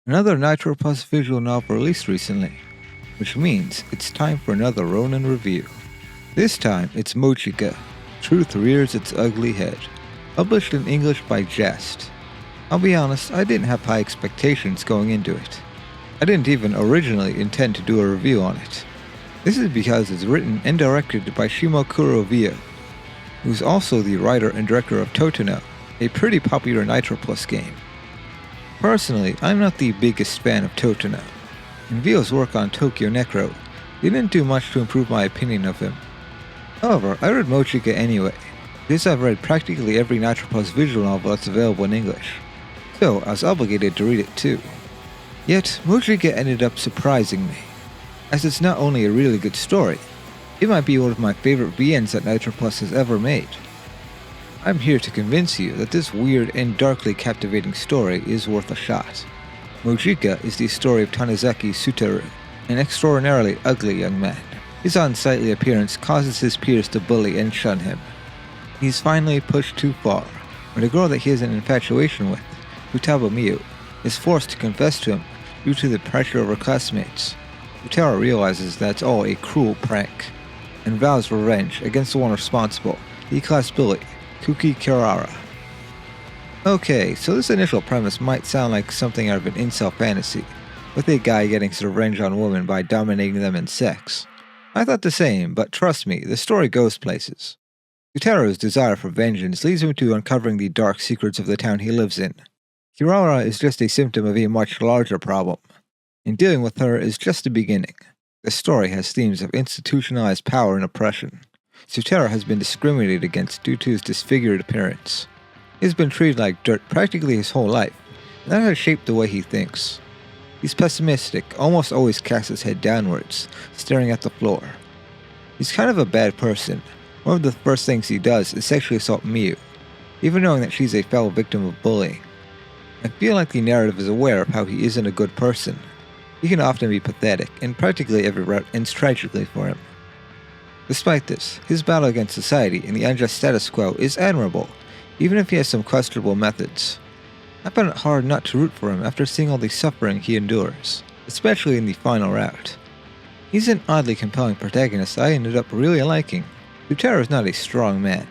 Another Nitroplus visual novel released recently, which means it's time for another Ronin review. This time it's Mojika, Truth Rears Its Ugly Head, published in English by Jest. I'll be honest, I didn't have high expectations going into it. I didn't even originally intend to do a review on it. This is because it's written and directed by Shimokuro Vio, who's also the writer and director of Totino, a pretty popular Nitroplus game. Personally, I'm not the biggest fan of Totino, and Vio's work on Tokyo Necro didn't do much to improve my opinion of him. However, I read Mojika anyway, because I've read practically every Nitroplus visual novel that's available in English, so I was obligated to read it too. Yet, Mojika ended up surprising me, as it's not only a really good story, it might be one of my favorite VNs that Nitroplus has ever made. I'm here to convince you that this weird and darkly captivating story is worth a shot. Mojika is the story of Tanizaki Sutaru, an extraordinarily ugly young man. His unsightly appearance causes his peers to bully and shun him. He's finally pushed too far, when a girl that he has an infatuation with, Futaba Miu, is forced to confess to him due to the pressure of her classmates. Futaba realizes that it's all a cruel prank, and vows revenge against the one responsible, the class bully, Kuki Kirara. Okay, so this initial premise might sound like something out of an incel fantasy, with a guy getting his revenge on women by dominating them in sex. I thought the same, but trust me, the story goes places. Futaro's desire for vengeance leads him to uncovering the dark secrets of the town he lives in. Kirara is just a symptom of a much larger problem, and dealing with her is just the beginning. The story has themes of institutionalized power and oppression. Sutaro has been discriminated against due to his disfigured appearance. He has been treated like dirt practically his whole life, and that has shaped the way he thinks. He's pessimistic, almost always casts his head downwards, staring at the floor. He's kind of a bad person. One of the first things he does is sexually assault Miu, even knowing that she's a fellow victim of bullying. I feel like the narrative is aware of how he isn't a good person. He can often be pathetic, and practically every route ends tragically for him. Despite this, his battle against society and the unjust status quo is admirable, even if he has some questionable methods. I found it hard not to root for him after seeing all the suffering he endures, especially in the final route. He's an oddly compelling protagonist I ended up really liking. Futaro is not a strong man,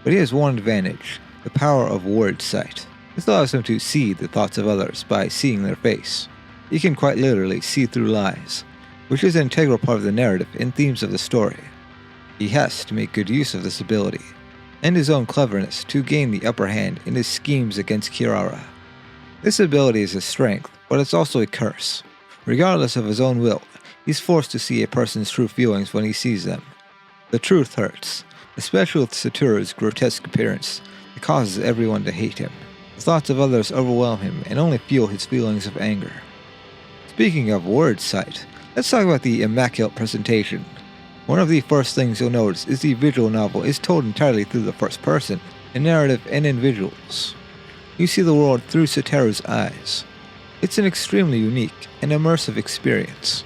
but he has one advantage, the power of word sight. This allows him to see the thoughts of others by seeing their face. He can quite literally see through lies, which is an integral part of the narrative and themes of the story. He has to make good use of this ability, and his own cleverness to gain the upper hand in his schemes against Kirara. This ability is a strength, but it's also a curse. Regardless of his own will, he's forced to see a person's true feelings when he sees them. The truth hurts, especially with Satoru's grotesque appearance. It causes everyone to hate him. The thoughts of others overwhelm him and only fuel his feelings of anger. Speaking of word sight, let's talk about the immaculate presentation. One of the first things you'll notice is the visual novel is told entirely through the first person, in narrative and in visuals. You see the world through Satoru's eyes. It's an extremely unique and immersive experience.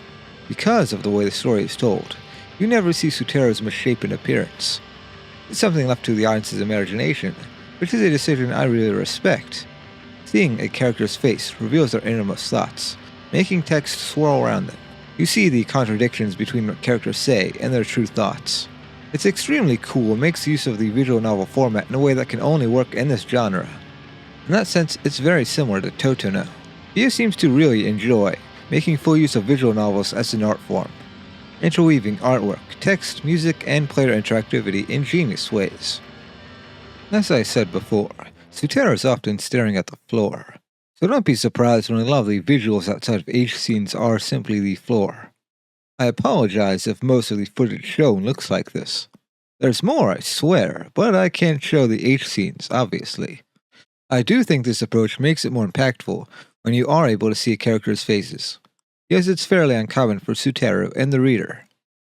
Because of the way the story is told, you never see Satoru's misshapen appearance. It's something left to the audience's imagination, which is a decision I really respect. Seeing a character's face reveals their innermost thoughts, making text swirl around them. You see the contradictions between what characters say and their true thoughts. It's extremely cool and makes use of the visual novel format in a way that can only work in this genre. In that sense, it's very similar to Totino. He seems to really enjoy making full use of visual novels as an art form, interweaving artwork, text, music, and player interactivity in genius ways. As I said before, Sutaro is often staring at the floor, so don't be surprised when a lot of the visuals outside of H scenes are simply the floor. I apologize if most of the footage shown looks like this. There's more, I swear, but I can't show the H scenes, obviously. I do think this approach makes it more impactful when you are able to see a character's faces, because it's fairly uncommon for Sutaro and the reader.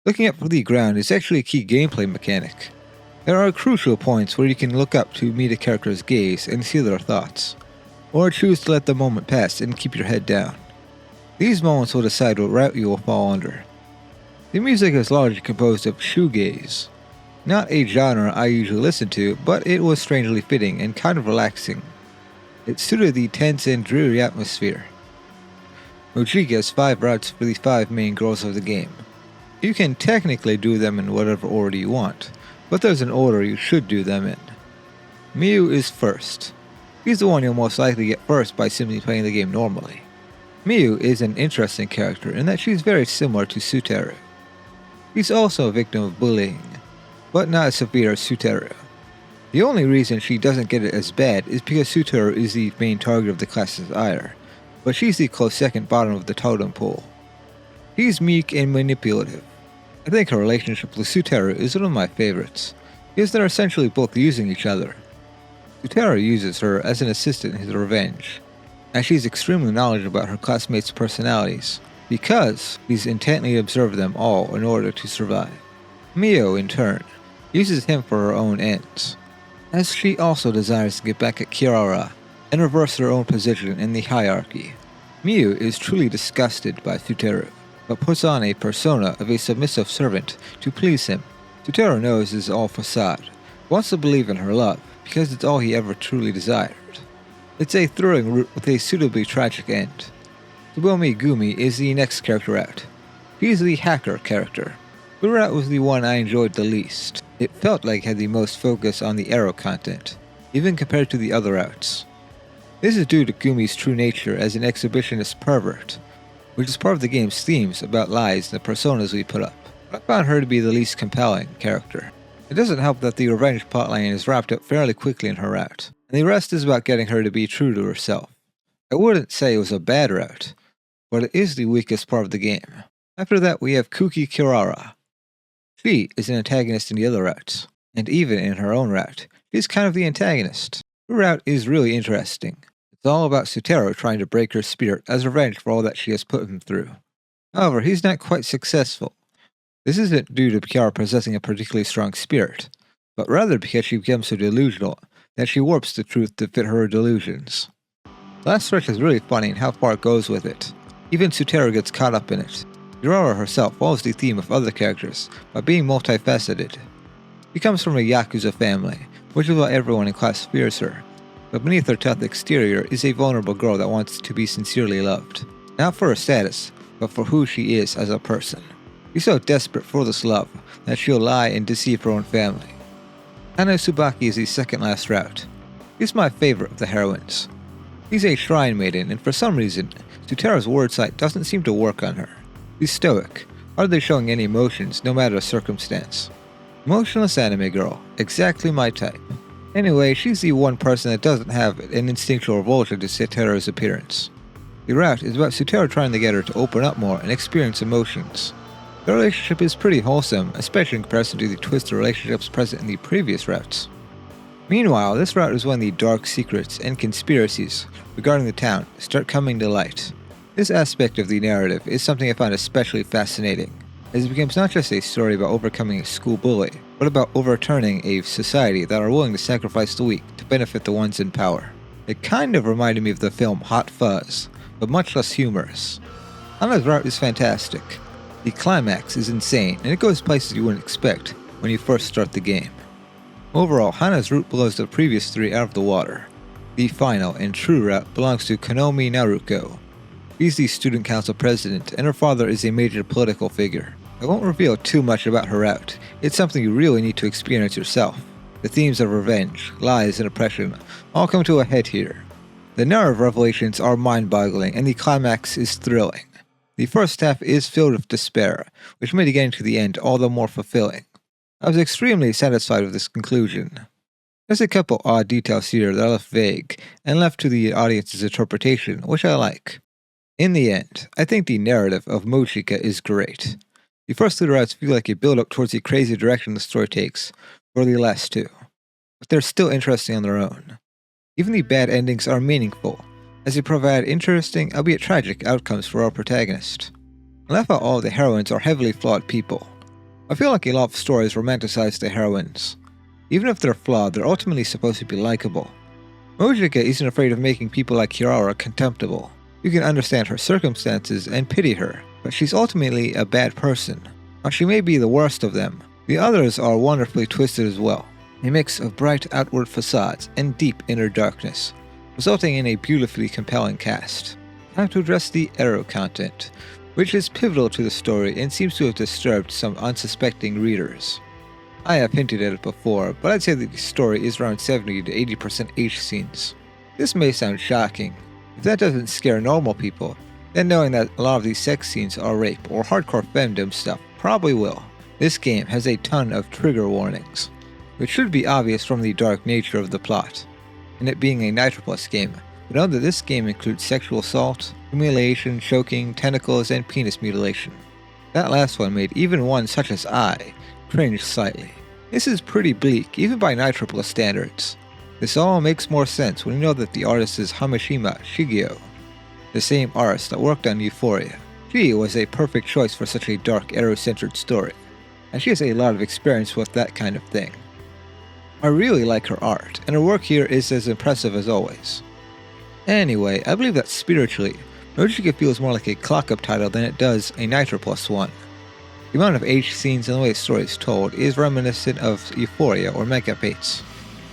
Looking up from the ground is actually a key gameplay mechanic. There are crucial points where you can look up to meet a character's gaze and see their thoughts, or choose to let the moment pass and keep your head down. These moments will decide what route you will fall under. The music is largely composed of shoegaze, not a genre I usually listen to, but it was strangely fitting and kind of relaxing. It suited the tense and dreary atmosphere. Mojika has 5 routes for the 5 main girls of the game. You can technically do them in whatever order you want, but there's an order you should do them in. Miu is first. He's the one you'll most likely get first by simply playing the game normally. Miu is an interesting character in that she's very similar to Suteru. She's also a victim of bullying, but not as severe as Suteru. The only reason she doesn't get it as bad is because Suteru is the main target of the class's ire, but she's the close second bottom of the totem pole. She's meek and manipulative. I think her relationship with Suteru is one of my favorites, because they're essentially both using each other. Suteru uses her as an assistant in his revenge, and she's extremely knowledgeable about her classmates' personalities, because she's intently observed them all in order to survive. Miu, in turn, uses him for her own ends, as she also desires to get back at Kirara and reverse her own position in the hierarchy. Miu is truly disgusted by Suteru, but puts on a persona of a submissive servant to please him. Suteru knows this is all facade, wants to believe in her love, because it's all he ever truly desired. It's a thrilling route with a suitably tragic end. Tsubomi Gumi is the next character out. He's the hacker character. The route was the one I enjoyed the least. It felt like it had the most focus on the arrow content, even compared to the other routes. This is due to Gumi's true nature as an exhibitionist pervert, which is part of the game's themes about lies and the personas we put up. I found her to be the least compelling character. It doesn't help that the revenge plotline is wrapped up fairly quickly in her route, and the rest is about getting her to be true to herself. I wouldn't say it was a bad route, but it is the weakest part of the game. After that we have Kuki Kirara. She is an antagonist in the other routes, and even in her own route, she's kind of the antagonist. Her route is really interesting. It's all about Suteru trying to break her spirit as revenge for all that she has put him through. However, he's not quite successful. This isn't due to Kiara possessing a particularly strong spirit, but rather because she becomes so delusional that she warps the truth to fit her delusions. The last stretch is really funny in how far it goes with it. Even Suteru gets caught up in it. Kirara herself follows the theme of other characters by being multifaceted. She comes from a Yakuza family, which is why everyone in class fears her, but beneath her tough exterior is a vulnerable girl that wants to be sincerely loved. Not for her status, but for who she is as a person. She's so desperate for this love that she'll lie and deceive her own family. Hana Tsubaki is the second last route. She's my favorite of the heroines. She's a shrine maiden, and for some reason, Suteru's word sight doesn't seem to work on her. She's stoic, hardly showing any emotions no matter the circumstance. Emotionless anime girl, exactly my type. Anyway, she's the one person that doesn't have an instinctual revulsion to Suteru's appearance. The route is about Suteru trying to get her to open up more and experience emotions. The relationship is pretty wholesome, especially in comparison to the twisted relationships present in the previous routes. Meanwhile, this route is when the dark secrets and conspiracies regarding the town start coming to light. This aspect of the narrative is something I find especially fascinating, as it becomes not just a story about overcoming a school bully, but about overturning a society that are willing to sacrifice the weak to benefit the ones in power. It kind of reminded me of the film Hot Fuzz, but much less humorous. Hana's route is fantastic. The climax is insane, and it goes places you wouldn't expect when you first start the game. Overall, Hana's route blows the previous 3 out of the water. The final and true route belongs to Konomi Naruko. She's the student council president, and her father is a major political figure. I won't reveal too much about her route. It's something you really need to experience yourself. The themes of revenge, lies, and oppression all come to a head here. The number of revelations are mind-boggling, and the climax is thrilling. The first half is filled with despair, which made getting to the end all the more fulfilling. I was extremely satisfied with this conclusion. There's a couple odd details here that are left vague, and left to the audience's interpretation, which I like. In the end, I think the narrative of Mojika is great. The first 2 routes feel like a build-up towards the crazy direction the story takes for the last 2, but they're still interesting on their own. Even the bad endings are meaningful, as they provide interesting, albeit tragic, outcomes for our protagonist. I love how all the heroines are heavily flawed people. I feel like a lot of stories romanticize the heroines. Even if they're flawed, they're ultimately supposed to be likable. Mojika isn't afraid of making people like Kirara contemptible. You can understand her circumstances and pity her, but she's ultimately a bad person. While she may be the worst of them, the others are wonderfully twisted as well. A mix of bright outward facades and deep inner darkness, resulting in a beautifully compelling cast. Time to address the error content, which is pivotal to the story and seems to have disturbed some unsuspecting readers. I have hinted at it before, but I'd say that the story is around 70 to 80% H scenes. This may sound shocking. If that doesn't scare normal people, then knowing that a lot of these sex scenes are rape or hardcore femdom stuff probably will. This game has a ton of trigger warnings, which should be obvious from the dark nature of the plot. And it being a Nitroplus game, we know that this game includes sexual assault, humiliation, choking, tentacles, and penis mutilation. That last one made even one such as I cringe slightly. This is pretty bleak, even by Nitroplus standards. This all makes more sense when you know that the artist is Hamashima Shigeo, the same artist that worked on Euphoria. She was a perfect choice for such a dark, arrow-centered story, and she has a lot of experience with that kind of thing. I really like her art, and her work here is as impressive as always. Anyway, I believe that spiritually, Mojika feels more like a clock-up title than it does a Nitroplus one. The amount of H scenes and the way the story is told is reminiscent of Euphoria or Megapates.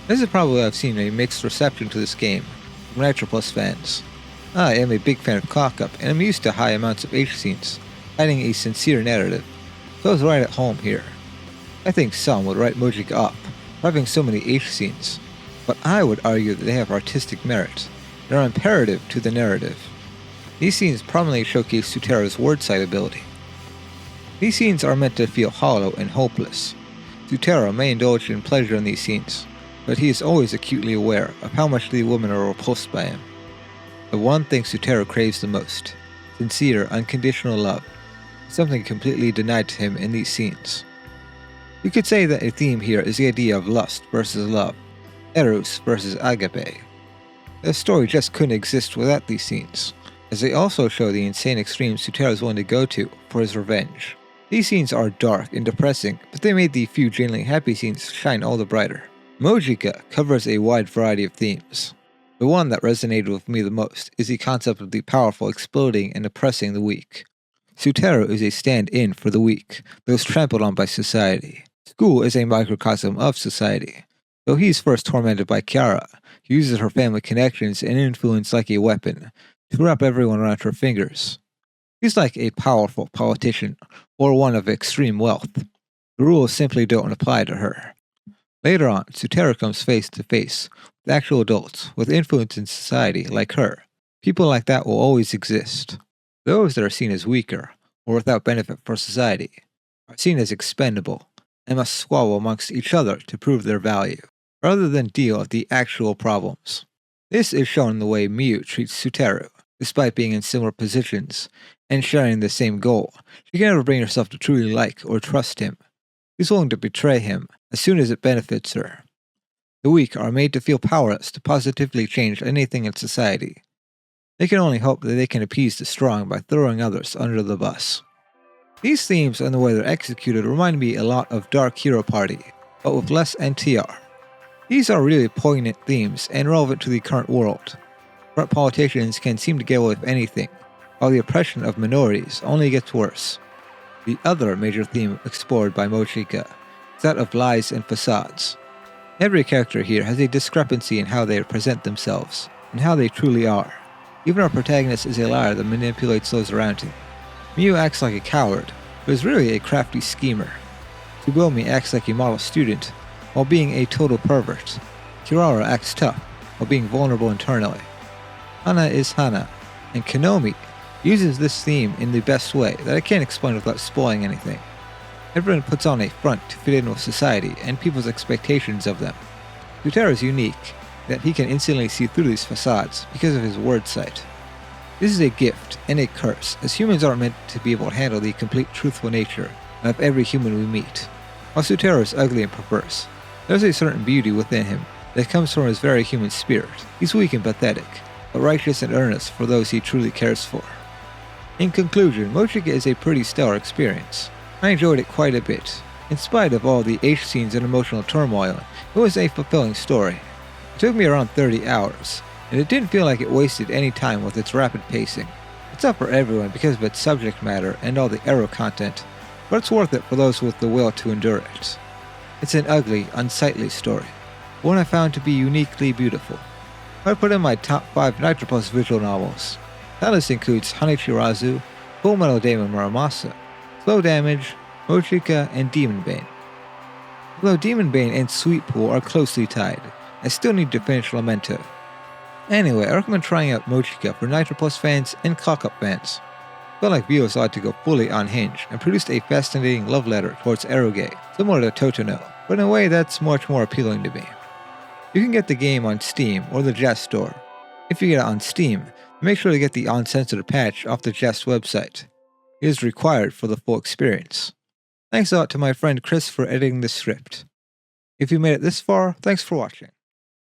This is probably why I've seen a mixed reception to this game from Nitroplus fans. I am a big fan of clock-up, and I'm used to high amounts of H scenes, hiding a sincere narrative, so it's right at home here. I think some would write Mojika up for having so many H scenes, but I would argue that they have artistic merit. They're imperative to the narrative. These scenes prominently showcase Sutero's word-sight ability. These scenes are meant to feel hollow and hopeless. Sutero may indulge in pleasure in these scenes, but he is always acutely aware of how much the women are repulsed by him. The one thing Sutero craves the most, sincere, unconditional love, is something completely denied to him in these scenes. You could say that a theme here is the idea of lust versus love, eros versus agape. The story just couldn't exist without these scenes, as they also show the insane extremes Sutero is willing to go to for his revenge. These scenes are dark and depressing, but they made the few genuinely happy scenes shine all the brighter. Mojika covers a wide variety of themes. The one that resonated with me the most is the concept of the powerful exploiting and oppressing the weak. Sutero is a stand-in for the weak, those trampled on by society. School is a microcosm of society. Though he is first tormented by Chiara, he uses her family connections and influence like a weapon to wrap everyone around her fingers. He's like a powerful politician or one of extreme wealth. The rules simply don't apply to her. Later on, Sutero comes face to face with actual adults with influence in society like her. People like that will always exist. Those that are seen as weaker or without benefit for society are seen as expendable and must squabble amongst each other to prove their value, rather than deal with the actual problems. This is shown in the way Miu treats Sutero. Despite being in similar positions and sharing the same goal, she can never bring herself to truly like or trust him. She's willing to betray him as soon as it benefits her. The weak are made to feel powerless to positively change anything in society. They can only hope that they can appease the strong by throwing others under the bus. These themes and the way they're executed remind me a lot of Dark Hero Party, but with less NTR. These are really poignant themes and relevant to the current world. Corrupt politicians can seem to get away with anything, while the oppression of minorities only gets worse. The other major theme explored by Mojika is that of lies and facades. Every character here has a discrepancy in how they present themselves, and how they truly are. Even our protagonist is a liar that manipulates those around him. Miu acts like a coward, but is really a crafty schemer. Tsubomi acts like a model student, while being a total pervert. Kirara acts tough, while being vulnerable internally. Hana is Hana, and Konomi uses this theme in the best way that I can't explain without spoiling anything. Everyone puts on a front to fit in with society and people's expectations of them. Sutero is unique, that he can instantly see through these facades because of his word sight. This is a gift and a curse, as humans aren't meant to be able to handle the complete truthful nature of every human we meet. While Sutero is ugly and perverse, there's a certain beauty within him that comes from his very human spirit. He's weak and pathetic, but righteous and earnest for those he truly cares for. In conclusion, Mojika is a pretty stellar experience. I enjoyed it quite a bit. In spite of all the H scenes and emotional turmoil, it was a fulfilling story. It took me around 30 hours, and it didn't feel like it wasted any time with its rapid pacing. It's not for everyone because of its subject matter and all the arrow content, but it's worth it for those with the will to endure it. It's an ugly, unsightly story, one I found to be uniquely beautiful. I put in my top 5 Nitroplus visual novels. That list includes Hana, Full Metal Daemon Muramasa, Slow Damage, Mojika, and Demon Bane. Although Demon Bane and Sweet Pool are closely tied, I still need to finish Lamento. Anyway, I recommend trying out Mojika for Nitroplus fans and Cock-Up fans. I felt like Vio ought to go fully unhinged and produced a fascinating love letter towards eroge, similar to Totono, but in a way that's much more appealing to me. You can get the game on Steam or the Jest store. If you get it on Steam, make sure to get the uncensored patch off the Jest website. It is required for the full experience. Thanks a lot to my friend Chris for editing the script. If you made it this far, thanks for watching.